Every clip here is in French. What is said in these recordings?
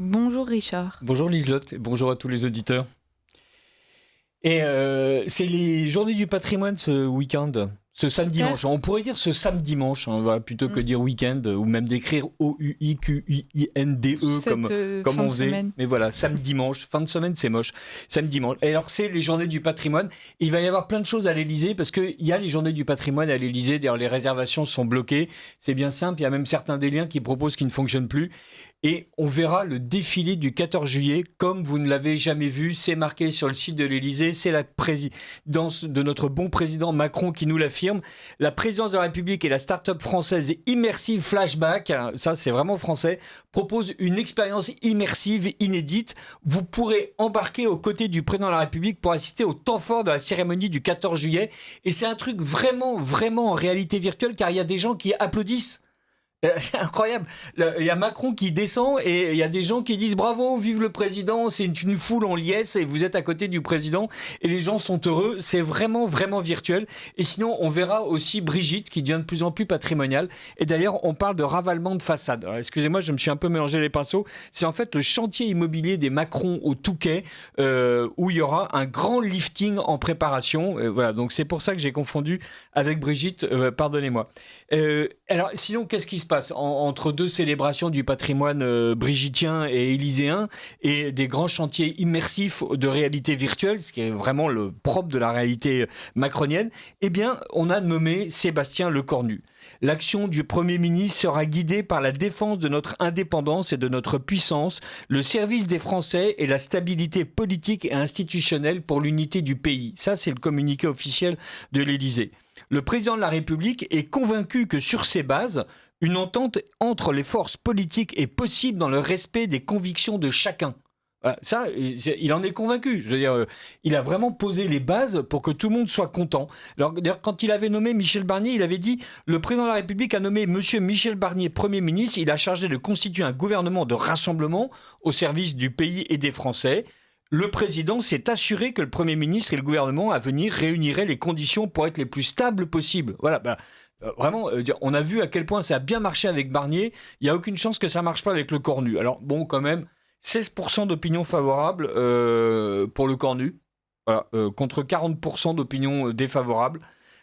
Bonjour Richard. Bonjour Liselotte, et bonjour à tous les auditeurs. Et c'est les journées du patrimoine ce week-end, ce samedi Super. dimanche. On pourrait dire ce samedi dimanche, hein, voilà, plutôt que Mm. dire week-end, ou même d'écrire O-U-I-Q-U-I-N-D-E Cette comme fin on de faisait. semaine. Mais voilà, samedi dimanche, fin de semaine c'est moche. Samedi dimanche. Et alors c'est les journées du patrimoine. Il va y avoir plein de choses à l'Élysée parce qu'il y a les journées du patrimoine à l'Élysée. D'ailleurs les réservations sont bloquées. C'est bien simple, il y a même certains des liens qui proposent qui ne fonctionnent plus. Et on verra le défilé du 14 juillet comme vous ne l'avez jamais vu. C'est marqué sur le site de l'Élysée. C'est la présidence de notre bon président Macron qui nous l'affirme. La présidence de la République et la start-up française Immersive Flashback, ça c'est vraiment français, propose une expérience immersive inédite. Vous pourrez embarquer aux côtés du président de la République pour assister au temps fort de la cérémonie du 14 juillet. Et c'est un truc vraiment, vraiment en réalité virtuelle car il y a des gens qui applaudissent. C'est incroyable. Il y a Macron qui descend et il y a des gens qui disent bravo, vive le président. C'est une foule en liesse et vous êtes à côté du président et les gens sont heureux. C'est vraiment, vraiment virtuel. Et sinon, on verra aussi Brigitte qui devient de plus en plus patrimoniale. Et d'ailleurs, on parle de ravalement de façade. Alors, excusez-moi, je me suis un peu mélangé les pinceaux. C'est en fait le chantier immobilier des Macron au Touquet où il y aura un grand lifting en préparation. Voilà, donc c'est pour ça que j'ai confondu avec Brigitte. Pardonnez-moi. Alors, sinon, qu'est-ce qui se passe entre deux célébrations du patrimoine brigitien et élyséen et des grands chantiers immersifs de réalité virtuelle, ce qui est vraiment le propre de la réalité macronienne? Eh bien, on a nommé Sébastien Lecornu. L'action du Premier ministre sera guidée par la défense de notre indépendance et de notre puissance, le service des Français et la stabilité politique et institutionnelle pour l'unité du pays. Ça, c'est le communiqué officiel de l'Élysée. Le président de la République est convaincu que sur ces bases, une entente entre les forces politiques est possible dans le respect des convictions de chacun. Voilà, ça, il en est convaincu. Je veux dire, il a vraiment posé les bases pour que tout le monde soit content. Alors, d'ailleurs, quand il avait nommé Michel Barnier, il avait dit « Le président de la République a nommé Monsieur Michel Barnier Premier ministre. Il a chargé de constituer un gouvernement de rassemblement au service du pays et des Français. » Le président s'est assuré que le Premier ministre et le gouvernement à venir réuniraient les conditions pour être les plus stables possibles. Voilà, vraiment, on a vu à quel point ça a bien marché avec Barnier. Il n'y a aucune chance que ça ne marche pas avec le Cornu. Alors bon, quand même, 16% d'opinion favorable pour le Cornu, voilà, contre 40% d'opinion défavorable.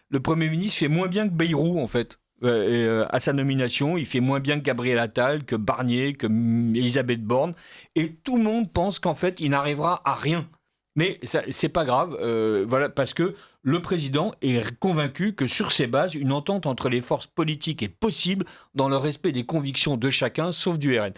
Le Premier ministre fait moins bien que Bayrou, en fait. À sa nomination, il fait moins bien que Gabriel Attal, que Barnier, que Elisabeth Borne, et tout le monde pense qu'en fait, il n'arrivera à rien. Mais c'est pas grave, voilà, parce que le président est convaincu que sur ces bases, une entente entre les forces politiques est possible dans le respect des convictions de chacun, sauf du RN.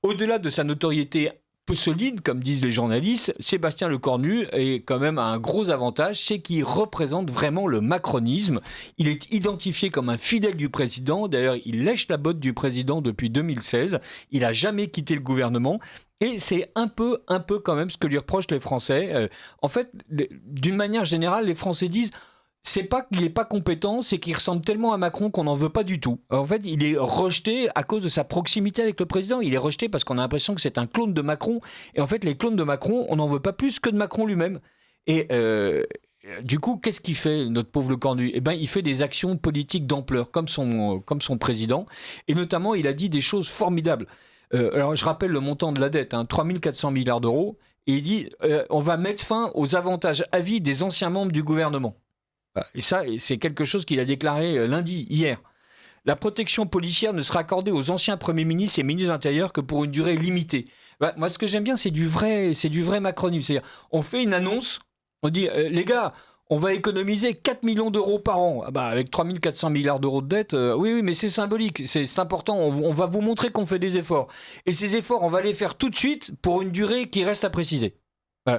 Au-delà de sa notoriété peu solide, comme disent les journalistes, Sébastien Lecornu est quand même un gros avantage, c'est qu'il représente vraiment le macronisme. Il est identifié comme un fidèle du président. D'ailleurs, il lèche la botte du président depuis 2016. Il n'a jamais quitté le gouvernement. Et c'est un peu quand même ce que lui reprochent les Français. En fait, d'une manière générale, les Français disent c'est pas qu'il n'est pas compétent, c'est qu'il ressemble tellement à Macron qu'on n'en veut pas du tout. En fait, il est rejeté à cause de sa proximité avec le président. Il est rejeté parce qu'on a l'impression que c'est un clone de Macron. Et en fait, les clones de Macron, on n'en veut pas plus que de Macron lui-même. Et du coup, qu'est-ce qu'il fait, notre pauvre Lecornu ? Eh ben, il fait des actions politiques d'ampleur, comme son président. Et notamment, il a dit des choses formidables. Alors, je rappelle le montant de la dette, 3 400 milliards d'euros. Et il dit, on va mettre fin aux avantages à vie des anciens membres du gouvernement. Et ça, c'est quelque chose qu'il a déclaré lundi, hier. La protection policière ne sera accordée aux anciens premiers ministres et ministres de l'Intérieur que pour une durée limitée. Moi, ce que j'aime bien, c'est du vrai macronisme. C'est-à-dire, on fait une annonce, on dit, les gars, on va économiser 4 millions d'euros par an. Avec 3 400 milliards d'euros de dette, oui, mais c'est symbolique, c'est important. On va vous montrer qu'on fait des efforts. Et ces efforts, on va les faire tout de suite pour une durée qui reste à préciser.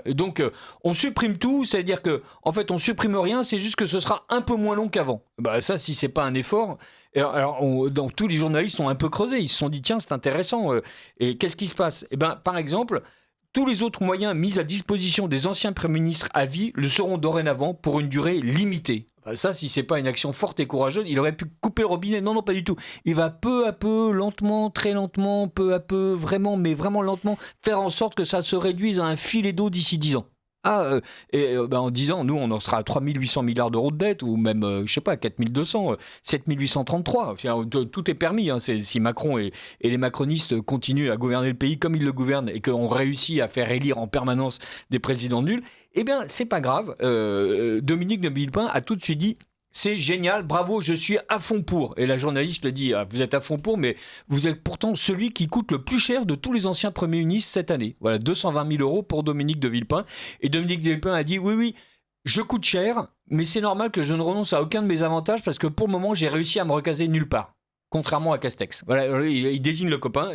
Donc, on supprime tout, c'est-à-dire que, en fait, on supprime rien, c'est juste que ce sera un peu moins long qu'avant. Ça, si c'est pas un effort, donc tous les journalistes ont un peu creusé, ils se sont dit tiens, c'est intéressant. Et qu'est-ce qui se passe ? Par exemple, tous les autres moyens mis à disposition des anciens premiers ministres à vie le seront dorénavant pour une durée limitée. Ça, si c'est pas une action forte et courageuse, il aurait pu couper le robinet. Non, pas du tout. Il va peu à peu, lentement, très lentement, peu à peu, vraiment, mais vraiment lentement, faire en sorte que ça se réduise à un filet d'eau d'ici 10 ans. En disant, nous, on en sera à 3 800 milliards d'euros de dette, ou même, je sais pas, 4 200, 7 833. Tout est permis. Si Macron et les macronistes continuent à gouverner le pays comme ils le gouvernent et qu'on réussit à faire élire en permanence des présidents nuls, eh bien, c'est pas grave. Dominique de Villepin a tout de suite dit, c'est génial, bravo, je suis à fond pour. Et la journaliste le dit, vous êtes à fond pour, mais vous êtes pourtant celui qui coûte le plus cher de tous les anciens premiers ministres cette année. Voilà, 220 000 euros pour Dominique de Villepin. Et Dominique de Villepin a dit, oui, je coûte cher, mais c'est normal que je ne renonce à aucun de mes avantages parce que pour le moment, j'ai réussi à me recaser nulle part. Contrairement à Castex. Voilà, il désigne le copain.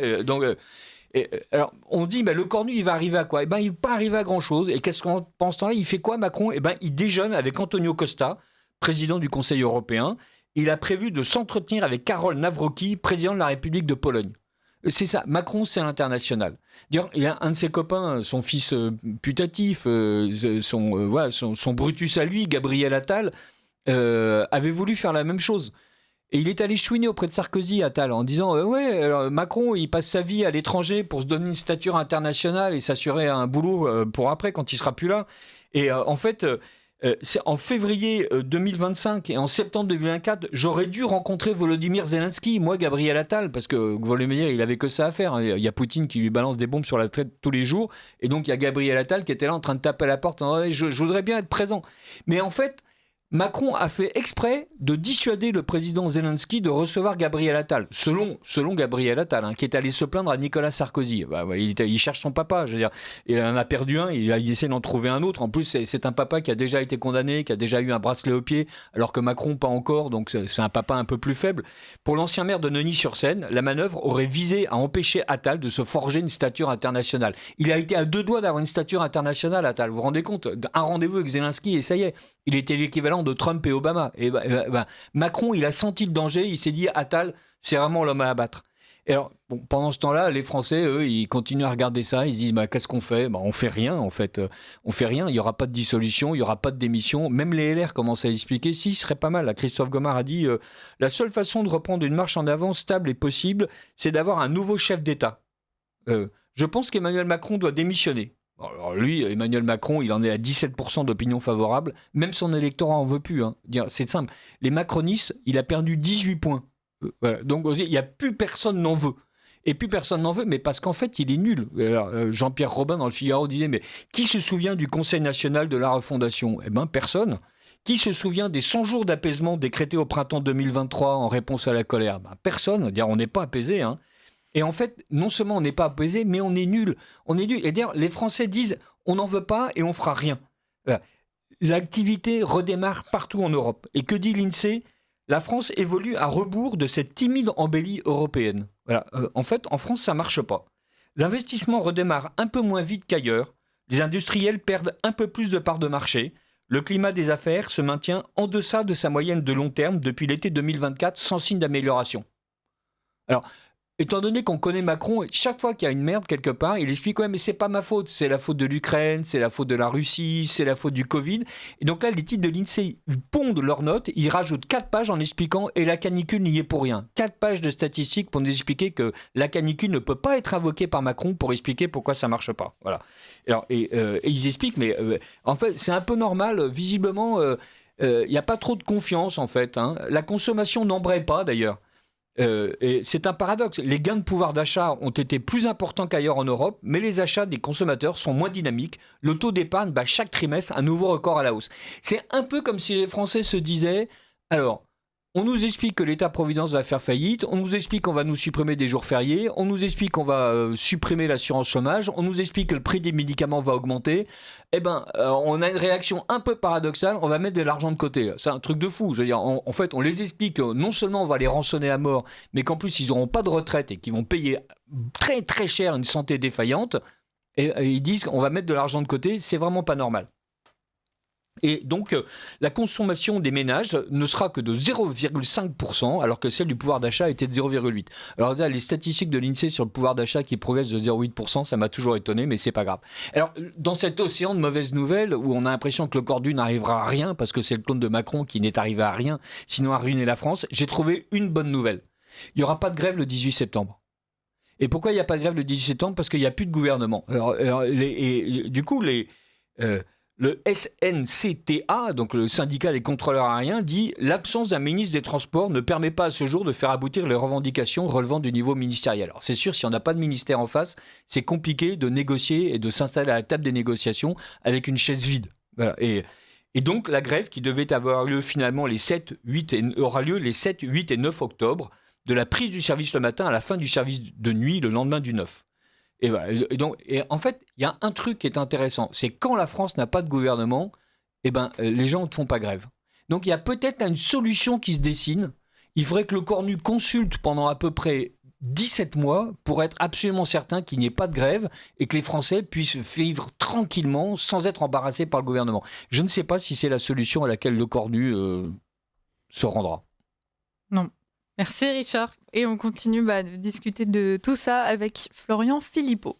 Alors, on dit, le Cornu, il va arriver à quoi ? Il ne va pas arriver à grand-chose. Et qu'est-ce qu'on pense temps-là ? Il fait quoi, Macron ? Il déjeune avec Antonio Costa, président du Conseil européen. Il a prévu de s'entretenir avec Karol Nawrocki, président de la République de Pologne. C'est ça, Macron, c'est l'international. D'ailleurs, il a un de ses copains, son fils putatif, son Brutus à lui, Gabriel Attal, avait voulu faire la même chose. Et il est allé chouiner auprès de Sarkozy, Attal, en disant alors Macron, il passe sa vie à l'étranger pour se donner une stature internationale et s'assurer un boulot pour après, quand il sera plus là. Et en fait, c'est en février 2025 et en septembre 2024, j'aurais dû rencontrer Volodymyr Zelensky, moi, Gabriel Attal, parce que Volodymyr, il avait que ça à faire. Il y a Poutine qui lui balance des bombes sur la tête tous les jours. Et donc, il y a Gabriel Attal qui était là en train de taper à la porte en disant je voudrais bien être présent. Mais en fait, Macron a fait exprès de dissuader le président Zelensky de recevoir Gabriel Attal, selon Gabriel Attal, qui est allé se plaindre à Nicolas Sarkozy. Il cherche son papa, je veux dire. Il en a perdu un, il essaie d'en trouver un autre. En plus, c'est un papa qui a déjà été condamné, qui a déjà eu un bracelet au pied, alors que Macron, pas encore, donc c'est un papa un peu plus faible. Pour l'ancien maire de Neuilly-sur-Seine, la manœuvre aurait visé à empêcher Attal de se forger une stature internationale. Il a été à 2 doigts d'avoir une stature internationale, Attal. Vous vous rendez compte ? Un rendez-vous avec Zelensky et ça y est. Il était l'équivalent de Trump et Obama. Et Macron, il a senti le danger, il s'est dit Attal, c'est vraiment l'homme à abattre. Et alors, pendant ce temps-là, les Français, eux, ils continuent à regarder ça, ils se disent qu'est-ce qu'on fait ? On fait rien, en fait. On fait rien, il n'y aura pas de dissolution, il n'y aura pas de démission. Même les LR commencent à expliquer, ce serait pas mal. Là, Christophe Gomard a dit la seule façon de reprendre une marche en avant stable et possible, c'est d'avoir un nouveau chef d'État. Je pense qu'Emmanuel Macron doit démissionner. Alors lui, Emmanuel Macron, il en est à 17% d'opinion favorable. Même son électorat en veut plus. C'est simple. Les macronistes, il a perdu 18 points. Voilà. Donc il n'y a plus personne n'en veut. Et plus personne n'en veut, mais parce qu'en fait, il est nul. Alors, Jean-Pierre Robin, dans le Figaro, disait, mais qui se souvient du Conseil national de la refondation ? Personne. Qui se souvient des 100 jours d'apaisement décrétés au printemps 2023 en réponse à la colère ? Personne. On n'est pas apaisé, Et en fait, non seulement on n'est pas apaisé, mais on est nul. On est nul. Et d'ailleurs, les Français disent on n'en veut pas et on fera rien. Voilà. L'activité redémarre partout en Europe. Et que dit l'INSEE ? La France évolue à rebours de cette timide embellie européenne. Voilà. En fait, en France, ça ne marche pas. L'investissement redémarre un peu moins vite qu'ailleurs. Les industriels perdent un peu plus de parts de marché. Le climat des affaires se maintient en deçà de sa moyenne de long terme depuis l'été 2024, sans signe d'amélioration. Alors, étant donné qu'on connaît Macron, chaque fois qu'il y a une merde quelque part, il explique mais c'est pas ma faute, c'est la faute de l'Ukraine, c'est la faute de la Russie, c'est la faute du Covid. Et donc là, les titres de l'INSEE, ils pondent leurs notes, ils rajoutent 4 pages en expliquant et la canicule n'y est pour rien. 4 pages de statistiques pour nous expliquer que la canicule ne peut pas être invoquée par Macron pour expliquer pourquoi ça marche pas. Voilà. Alors, et ils expliquent, mais en fait, c'est un peu normal. Visiblement, il n'y a pas trop de confiance en fait. La consommation n'embraye pas d'ailleurs. Et c'est un paradoxe. Les gains de pouvoir d'achat ont été plus importants qu'ailleurs en Europe, mais les achats des consommateurs sont moins dynamiques. Le taux d'épargne bat chaque trimestre un nouveau record à la hausse. C'est un peu comme si les Français se disaient alors, on nous explique que l'État-providence va faire faillite, on nous explique qu'on va nous supprimer des jours fériés, on nous explique qu'on va supprimer l'assurance chômage, on nous explique que le prix des médicaments va augmenter. On a une réaction un peu paradoxale, on va mettre de l'argent de côté. C'est un truc de fou. Je veux dire, en fait, on les explique que non seulement on va les rançonner à mort, mais qu'en plus, ils n'auront pas de retraite et qu'ils vont payer très très cher une santé défaillante. Et ils disent qu'on va mettre de l'argent de côté, c'est vraiment pas normal. Et donc, la consommation des ménages ne sera que de 0,5%, alors que celle du pouvoir d'achat était de 0,8%. Alors là, les statistiques de l'INSEE sur le pouvoir d'achat qui progresse de 0,8%, ça m'a toujours étonné, mais c'est pas grave. Alors, dans cet océan de mauvaises nouvelles, où on a l'impression que le Cordu n'arrivera à rien, parce que c'est le clone de Macron qui n'est arrivé à rien, sinon à ruiner la France, j'ai trouvé une bonne nouvelle. Il n'y aura pas de grève le 18 septembre. Et pourquoi il n'y a pas de grève le 18 septembre ? Parce qu'il n'y a plus de gouvernement. Du coup, Le SNCTA, donc le syndicat des contrôleurs aériens, dit « L'absence d'un ministre des Transports ne permet pas à ce jour de faire aboutir les revendications relevant du niveau ministériel. » Alors c'est sûr, si on n'a pas de ministère en face, c'est compliqué de négocier et de s'installer à la table des négociations avec une chaise vide. Voilà. Et donc la grève qui devait avoir lieu finalement aura lieu les 7, 8 et 9 octobre, de la prise du service le matin à la fin du service de nuit le lendemain du 9. Et, voilà. Et en fait, il y a un truc qui est intéressant, c'est quand la France n'a pas de gouvernement, les gens ne font pas grève. Donc il y a peut-être une solution qui se dessine. Il faudrait que le Cornu consulte pendant à peu près 17 mois pour être absolument certain qu'il n'y ait pas de grève et que les Français puissent vivre tranquillement sans être embarrassés par le gouvernement. Je ne sais pas si c'est la solution à laquelle le Cornu se rendra. Non. Merci Richard. Et on continue de discuter de tout ça avec Florian Philippot.